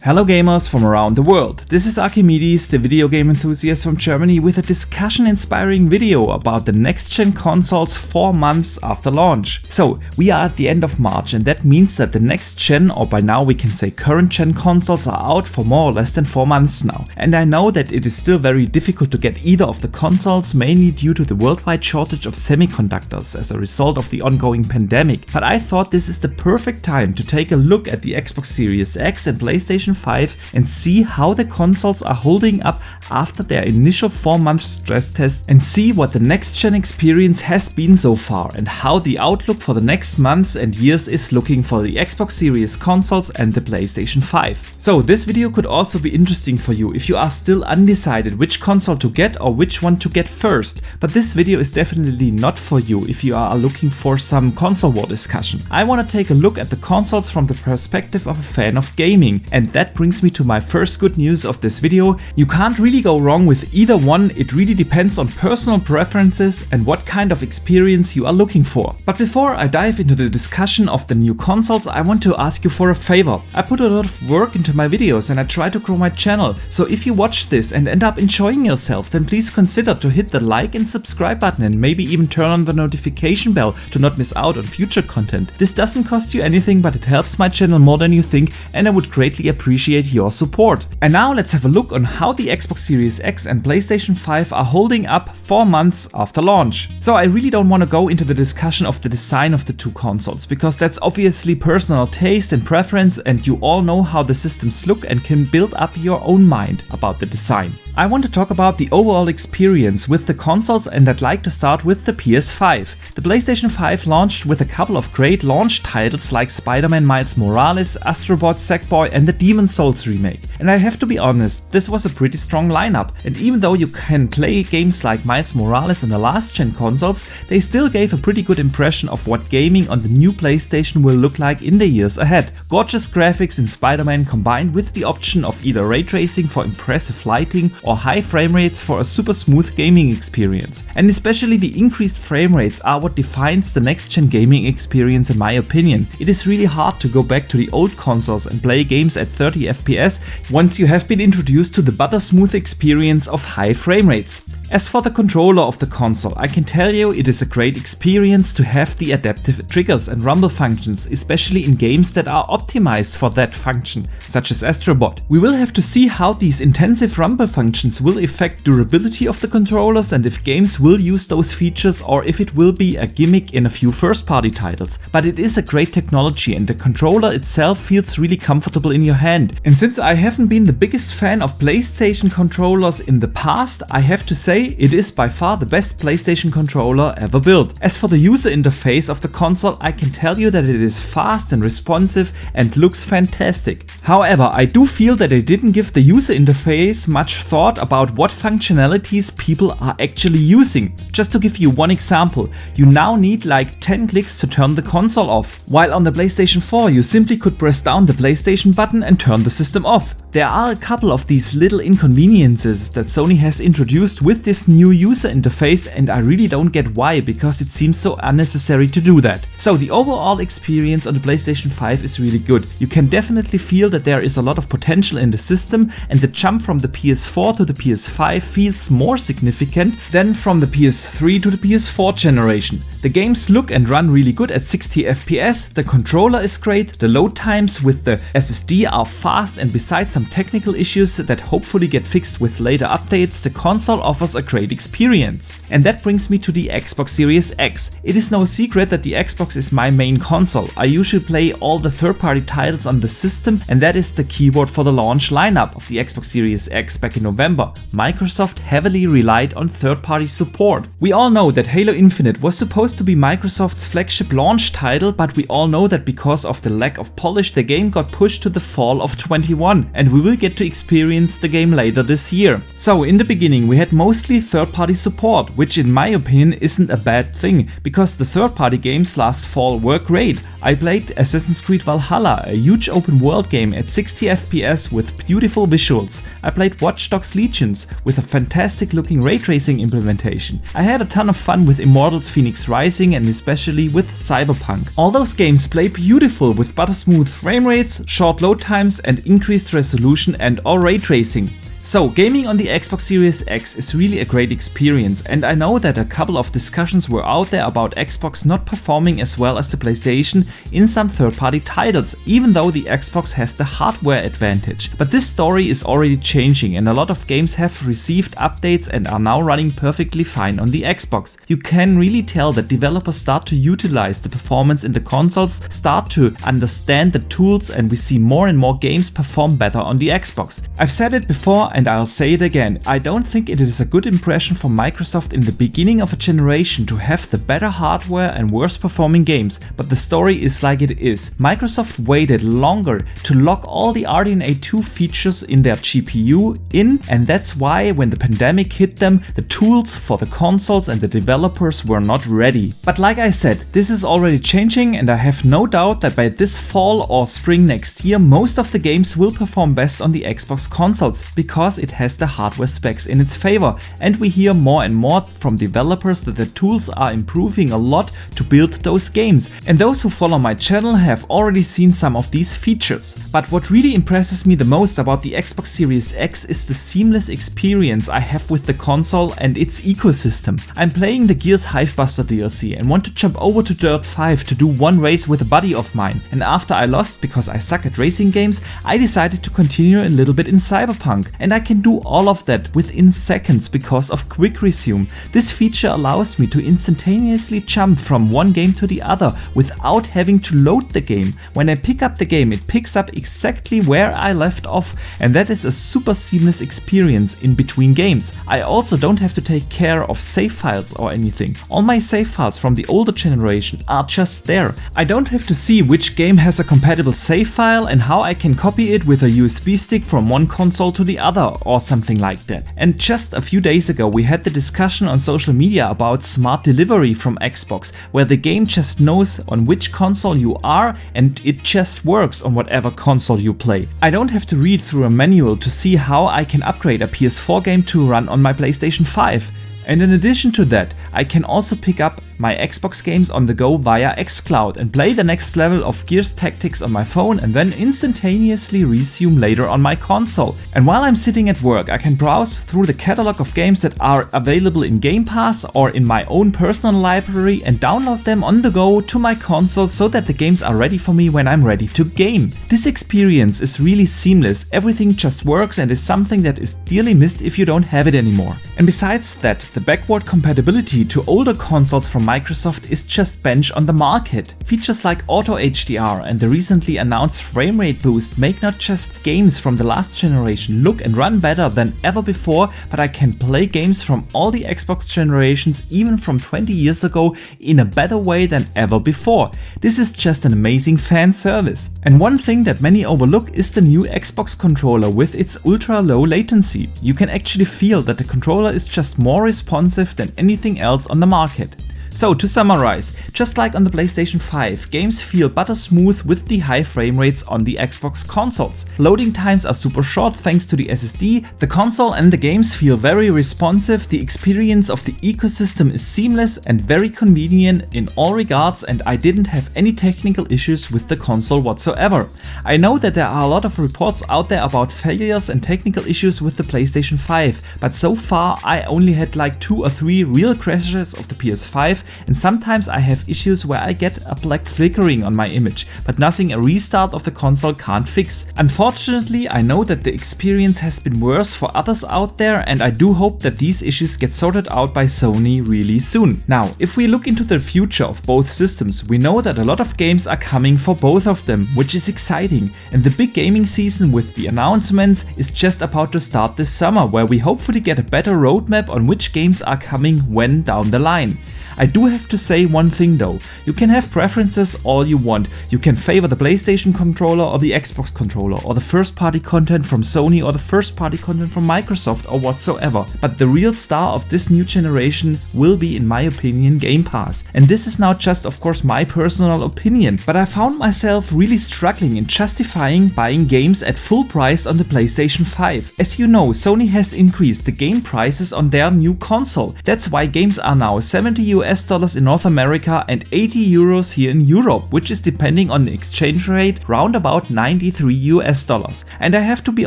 Hello gamers from around the world, this is Archimedes, the video game enthusiast from Germany, with a discussion-inspiring video about the next-gen consoles 4 months after launch. So, we are at the end of March, and that means that the next-gen, or by now we can say current-gen consoles, are out for more or less than 4 months now. And I know that it is still very difficult to get either of the consoles, mainly due to the worldwide shortage of semiconductors as a result of the ongoing pandemic. But I thought this is the perfect time to take a look at the Xbox Series X and PlayStation 5 and see how the consoles are holding up after their initial 4-month stress test, and see what the next gen experience has been so far and how the outlook for the next months and years is looking for the Xbox Series consoles and the PlayStation 5. So this video could also be interesting for you if you are still undecided which console to get or which one to get first, but this video is definitely not for you if you are looking for some console war discussion. I want to take a look at the consoles from the perspective of a fan of gaming, and that brings me to my first good news of this video. You can't really go wrong with either one, it really depends on personal preferences and what kind of experience you are looking for. But before I dive into the discussion of the new consoles, I want to ask you for a favor. I put a lot of work into my videos and I try to grow my channel, so if you watch this and end up enjoying yourself, then please consider to hit the like and subscribe button and maybe even turn on the notification bell to not miss out on future content. This doesn't cost you anything, but it helps my channel more than you think, and I would greatly appreciate your support. And now let's have a look on how the Xbox Series X and PlayStation 5 are holding up 4 months after launch. So I really don't want to go into the discussion of the design of the two consoles, because that's obviously personal taste and preference, and you all know how the systems look and can build up your own mind about the design. I want to talk about the overall experience with the consoles, and I'd like to start with the PS5. The PlayStation 5 launched with a couple of great launch titles like Spider-Man Miles Morales, Astro Bot Sackboy and the Demon's Souls remake. And I have to be honest, this was a pretty strong lineup, and even though you can play games like Miles Morales on the last gen consoles, they still gave a pretty good impression of what gaming on the new PlayStation will look like in the years ahead. Gorgeous graphics in Spider-Man combined with the option of either ray tracing for impressive lighting or high frame rates for a super smooth gaming experience. And especially the increased frame rates are what defines the next gen gaming experience in my opinion. It is really hard to go back to the old consoles and play games at 30 FPS once you have been introduced to the butter smooth experience of high frame rates. As for the controller of the console, I can tell you it is a great experience to have the adaptive triggers and rumble functions, especially in games that are optimized for that function, such as Astro Bot. We will have to see how these intensive rumble functions will affect durability of the controllers and if games will use those features or if it will be a gimmick in a few first-party titles. But it is a great technology and the controller itself feels really comfortable in your hand. And since I haven't been the biggest fan of PlayStation controllers in the past, I have to say it is by far the best PlayStation controller ever built. As for the user interface of the console, I can tell you that it is fast and responsive and looks fantastic. However, I do feel that they didn't give the user interface much thought about what functionalities people are actually using. Just to give you one example, you now need like 10 clicks to turn the console off, while on the PlayStation 4 you simply could press down the PlayStation button and turn the system off. There are a couple of these little inconveniences that Sony has introduced with this new user interface, and I really don't get why, because it seems so unnecessary to do that. So the overall experience on the PlayStation 5 is really good. You can definitely feel that there is a lot of potential in the system, and the jump from the PS4 to the PS5 feels more significant than from the PS3 to the PS4 generation. The games look and run really good at 60 FPS, the controller is great, the load times with the SSD are fast, and besides some technical issues that hopefully get fixed with later updates, the console offers a great experience. And that brings me to the Xbox Series X. It is no secret that the Xbox is my main console. I usually play all the third-party titles on the system, and that is the keyword for the launch lineup of the Xbox Series X back in November. Microsoft heavily relied on third-party support. We all know that Halo Infinite was supposed to be Microsoft's flagship launch title, but we all know that because of the lack of polish, the game got pushed to the fall of 21, and we will get to experience the game later this year. So in the beginning we had mostly third-party support, which in my opinion isn't a bad thing, because the third-party games last fall were great. I played Assassin's Creed Valhalla, a huge open world game, game at 60 FPS with beautiful visuals. I played Watch Dogs Legions with a fantastic looking ray tracing implementation. I had a ton of fun with Immortals Phoenix Rising and especially with Cyberpunk. All those games play beautiful with buttersmooth frame rates, short load times and increased resolution and or ray tracing. So gaming on the Xbox Series X is really a great experience, and I know that a couple of discussions were out there about Xbox not performing as well as the PlayStation in some third-party titles, even though the Xbox has the hardware advantage. But this story is already changing and a lot of games have received updates and are now running perfectly fine on the Xbox. You can really tell that developers start to utilize the performance in the consoles, start to understand the tools, and we see more and more games perform better on the Xbox. I've said it before and I'll say it again, I don't think it is a good impression for Microsoft in the beginning of a generation to have the better hardware and worse performing games, but the story is like it is. Microsoft waited longer to lock all the RDNA 2 features in their GPU in, and that's why when the pandemic hit them, the tools for the consoles and the developers were not ready. But like I said, this is already changing and I have no doubt that by this fall or spring next year, most of the games will perform best on the Xbox consoles, because it has the hardware specs in its favor, and we hear more and more from developers that the tools are improving a lot to build those games, and those who follow my channel have already seen some of these features. But what really impresses me the most about the Xbox Series X is the seamless experience I have with the console and its ecosystem. I'm playing the Gears Hivebuster DLC and want to jump over to Dirt 5 to do one race with a buddy of mine, and after I lost because I suck at racing games, I decided to continue a little bit in Cyberpunk, and I can do all of that within seconds because of Quick Resume. This feature allows me to instantaneously jump from one game to the other without having to load the game. When I pick up the game, it picks up exactly where I left off, and that is a super seamless experience in between games. I also don't have to take care of save files or anything. All my save files from the older generation are just there. I don't have to see which game has a compatible save file and how I can copy it with a USB stick from one console to the other or something like that. And just a few days ago we had the discussion on social media about smart delivery from Xbox, where the game just knows on which console you are and it just works on whatever console you play. I don't have to read through a manual to see how I can upgrade a PS4 game to run on my PlayStation 5. And in addition to that, I can also pick up my Xbox games on the go via xCloud and play the next level of Gears Tactics on my phone and then instantaneously resume later on my console. And while I'm sitting at work, I can browse through the catalog of games that are available in Game Pass or in my own personal library and download them on the go to my console so that the games are ready for me when I'm ready to game. This experience is really seamless, everything just works and is something that is dearly missed if you don't have it anymore. And besides that, the backward compatibility to older consoles from Microsoft is just bench on the market. Features like Auto HDR and the recently announced frame rate boost make not just games from the last generation look and run better than ever before, but I can play games from all the Xbox generations, even from 20 years ago, in a better way than ever before. This is just an amazing fan service. And one thing that many overlook is the new Xbox controller with its ultra low latency. You can actually feel that the controller is just more responsive than anything else on the market. So to summarize, just like on the PlayStation 5, games feel butter smooth with the high frame rates on the Xbox consoles. Loading times are super short thanks to the SSD, the console and the games feel very responsive, the experience of the ecosystem is seamless and very convenient in all regards, and I didn't have any technical issues with the console whatsoever. I know that there are a lot of reports out there about failures and technical issues with the PlayStation 5, but so far I only had like 2 or 3 real crashes of the PS5, and sometimes I have issues where I get a black flickering on my image, but nothing a restart of the console can't fix. Unfortunately, I know that the experience has been worse for others out there, and I do hope that these issues get sorted out by Sony really soon. Now, if we look into the future of both systems, we know that a lot of games are coming for both of them, which is exciting, and the big gaming season with the announcements is just about to start this summer, where we hopefully get a better roadmap on which games are coming when down the line. I do have to say one thing though, you can have preferences all you want. You can favor the PlayStation controller or the Xbox controller, or the first party content from Sony or the first party content from Microsoft or whatsoever. But the real star of this new generation will be, in my opinion, Game Pass. And this is now just of course my personal opinion, but I found myself really struggling in justifying buying games at full price on the PlayStation 5. As you know, Sony has increased the game prices on their new console. That's why games are now $70 in North America and €80 here in Europe, which is, depending on the exchange rate, round about $93. And I have to be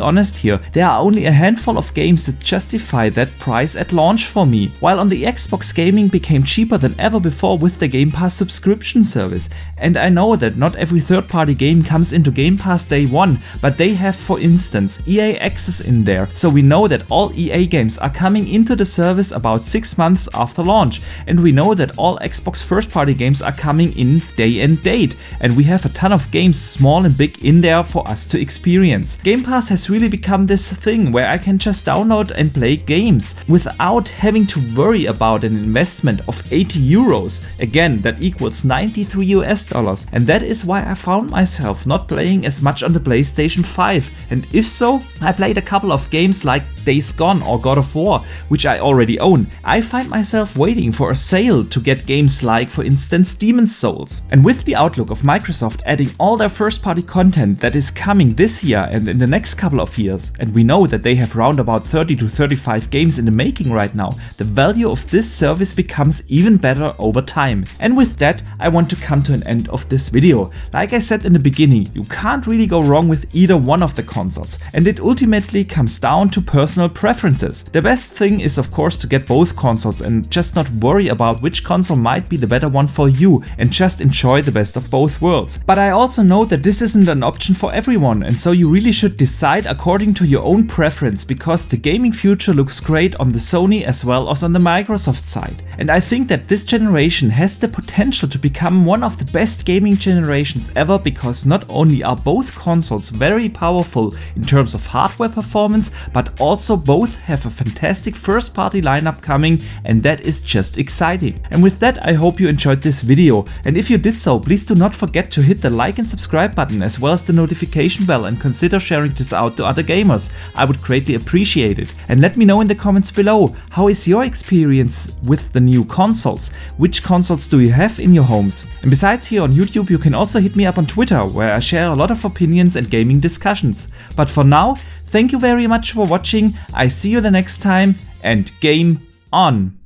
honest here, there are only a handful of games that justify that price at launch for me, while on the Xbox gaming became cheaper than ever before with the Game Pass subscription service. And I know that not every third-party game comes into Game Pass day one, but they have, for instance, EA Access in there, so we know that all EA games are coming into the service about 6 months after launch, and we know that all Xbox first-party games are coming in day and date, and we have a ton of games, small and big, in there for us to experience. Game Pass has really become this thing where I can just download and play games without having to worry about an investment of €80. Again, that equals $93, and that is why I found myself not playing as much on the PlayStation 5, and if so, I played a couple of games like Days Gone or God of War, which I already own. I find myself waiting for a sale to get games like, for instance, Demon's Souls. And with the outlook of Microsoft adding all their first-party content that is coming this year and in the next couple of years, and we know that they have round about 30 to 35 games in the making right now, the value of this service becomes even better over time. And with that, I want to come to an end of this video. Like I said in the beginning, you can't really go wrong with either one of the consoles, and it ultimately comes down to personal preferences. The best thing is of course to get both consoles and just not worry about which console might be the better one for you, and just enjoy the best of both worlds. But I also know that this isn't an option for everyone, and so you really should decide according to your own preference, because the gaming future looks great on the Sony as well as on the Microsoft side. And I think that this generation has the potential to become one of the best gaming generations ever, because not only are both consoles very powerful in terms of hardware performance, but also both have a fantastic first party lineup coming, and that is just exciting. And with that, I hope you enjoyed this video, and if you did so, please do not forget to hit the like and subscribe button as well as the notification bell, and consider sharing this out to other gamers. I would greatly appreciate it. And let me know in the comments below, how is your experience with the new consoles? Which consoles do you have in your homes? And besides here on YouTube, you can also hit me up on Twitter, where I share a lot of opinions and gaming discussions. But for now, thank you very much for watching, I see you the next time, and game on!